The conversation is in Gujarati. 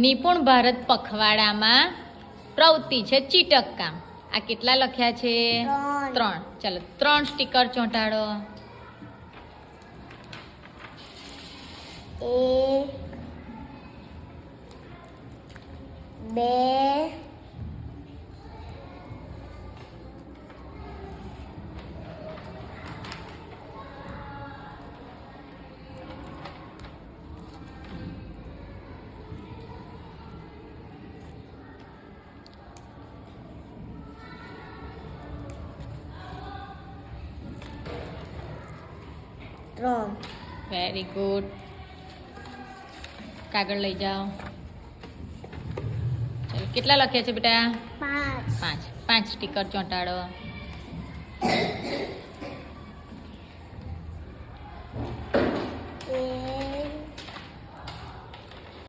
નિપુણ ભારત પખવાડામાં પ્રવૃત્તિ છે ચીટક કામ. આ કેટલા લખ્યા છે? 3. ચાલો 3 સ્ટીકર ચોંટાડો. 1 2 3 very good. કાગળ લઈ જાઓ. ચાલો કેટલા લખ્યા છે બેટા? 5 5 સ્ટીકર ચોંટાડો.